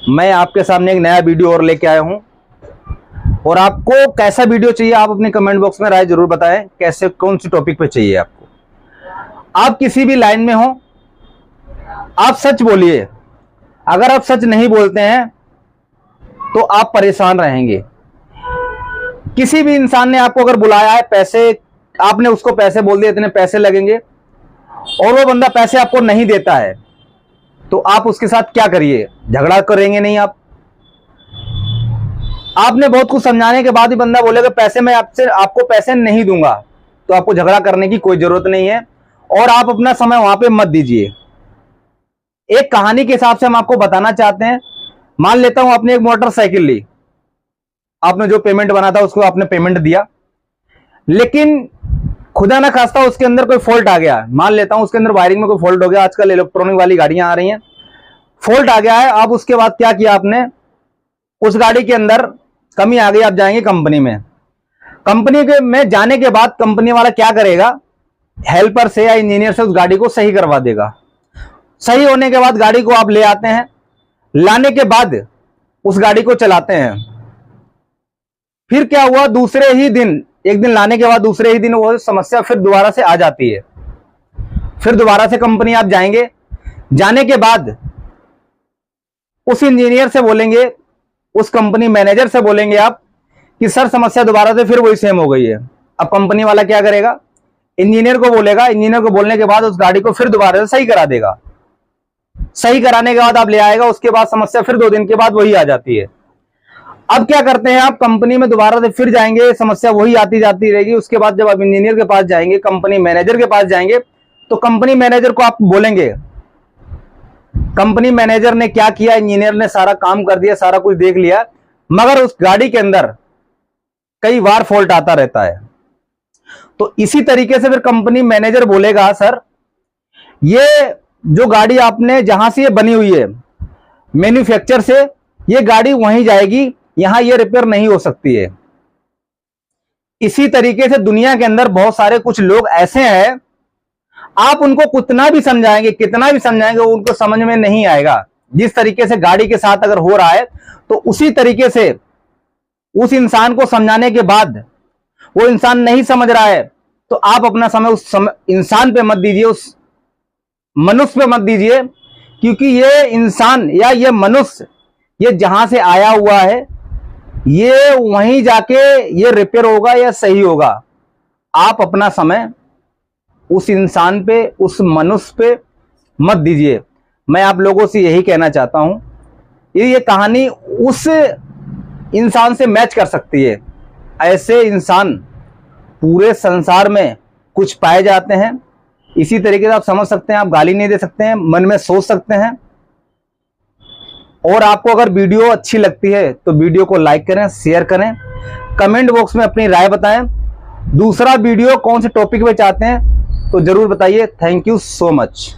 मैं आपके सामने एक नया वीडियो और लेके आया हूं, और आपको कैसा वीडियो चाहिए आप अपने कमेंट बॉक्स में राय जरूर बताएं। कैसे, कौन सी टॉपिक पे चाहिए आपको। आप किसी भी लाइन में हो, आप सच बोलिए। अगर आप सच नहीं बोलते हैं तो आप परेशान रहेंगे। किसी भी इंसान ने आपको अगर बुलाया है, पैसे, आपने उसको पैसे बोल दिए, इतने पैसे लगेंगे, और वो बंदा पैसे आपको नहीं देता है, तो आप उसके साथ क्या करिए? झगड़ा करेंगे नहीं आप। आपने बहुत कुछ समझाने के बाद ही बंदा बोलेगा पैसे मैं आपको पैसे नहीं दूंगा, तो आपको झगड़ा करने की कोई जरूरत नहीं है, और आप अपना समय वहां पे मत दीजिए। एक कहानी के हिसाब से हम आपको बताना चाहते हैं। मान लेता हूं आपने एक मोटरसाइकिल ली, आपने जो पेमेंट बना था उसको आपने पेमेंट दिया, लेकिन खुदा ना खास्ता उसके अंदर कोई फॉल्ट आ गया। मान लेता हूं उसके अंदर वायरिंग में कोई फॉल्ट हो गया, आजकल इलेक्ट्रॉनिक वाली गाड़ियां आ रही हैं, फॉल्ट आ गया है। अब उसके बाद क्या किया आपने? उस गाड़ी के अंदर कमी आ गई, आप जाएंगे कंपनी में। कंपनी के में जाने के बाद कंपनी वाला क्या करेगा? हेल्पर से या इंजीनियर से उस गाड़ी को सही करवा देगा। सही होने के बाद गाड़ी को आप ले आते हैं, लाने के बाद उस गाड़ी को चलाते हैं। फिर क्या हुआ? दूसरे ही दिन, एक दिन लाने के बाद दूसरे ही दिन वो समस्या फिर दोबारा से आ जाती है। फिर दोबारा से कंपनी आप जाएंगे, जाने के बाद उस इंजीनियर से बोलेंगे, उस कंपनी मैनेजर से बोलेंगे आप कि सर समस्या दोबारा से फिर वही सेम हो गई है। अब कंपनी वाला क्या करेगा? इंजीनियर को बोलेगा, इंजीनियर को बोलने के बाद उस गाड़ी को फिर दोबारा से सही करा देगा। सही कराने के बाद आप ले आएगा, उसके बाद समस्या फिर 2 दिन के बाद वही आ जाती है। अब क्या करते हैं आप? कंपनी में दोबारा से फिर जाएंगे, समस्या वही आती जाती रहेगी। उसके बाद जब आप इंजीनियर के पास जाएंगे, कंपनी मैनेजर के पास जाएंगे, तो कंपनी मैनेजर को आप बोलेंगे कंपनी मैनेजर ने क्या किया, इंजीनियर ने सारा काम कर दिया, सारा कुछ देख लिया, मगर उस गाड़ी के अंदर कई बार फॉल्ट आता रहता है। तो इसी तरीके से फिर कंपनी मैनेजर बोलेगा सर ये जो गाड़ी आपने जहां से ये बनी हुई है मैन्युफैक्चर से, ये गाड़ी वहीं जाएगी, यहां ये रिपेयर नहीं हो सकती है। इसी तरीके से दुनिया के अंदर बहुत सारे कुछ लोग ऐसे हैं, आप उनको कितना भी समझाएंगे, उनको समझ में नहीं आएगा। जिस तरीके से गाड़ी के साथ अगर हो रहा है, तो उसी तरीके से उस इंसान को समझाने के बाद वो इंसान नहीं समझ रहा है, तो आप अपना समय उस इंसान पे मत दीजिए, उस मनुष्य पे मत दीजिए, क्योंकि ये इंसान या ये मनुष्य, ये जहां से आया हुआ है, ये वहीं जाके ये रिपेयर होगा या सही होगा। आप अपना समय उस इंसान पे, उस मनुष्य पे मत दीजिए। मैं आप लोगों से यही कहना चाहता हूं। ये कहानी उस इंसान से मैच कर सकती है। ऐसे इंसान पूरे संसार में कुछ पाए जाते हैं। इसी तरीके से आप समझ सकते हैं, आप गाली नहीं दे सकते हैं, मन में सोच सकते हैं। और आपको अगर वीडियो अच्छी लगती है तो वीडियो को लाइक करें, शेयर करें, कमेंट बॉक्स में अपनी राय बताएं। दूसरा वीडियो कौन से टॉपिक पे चाहते हैं तो जरूर बताइए। Thank you so much.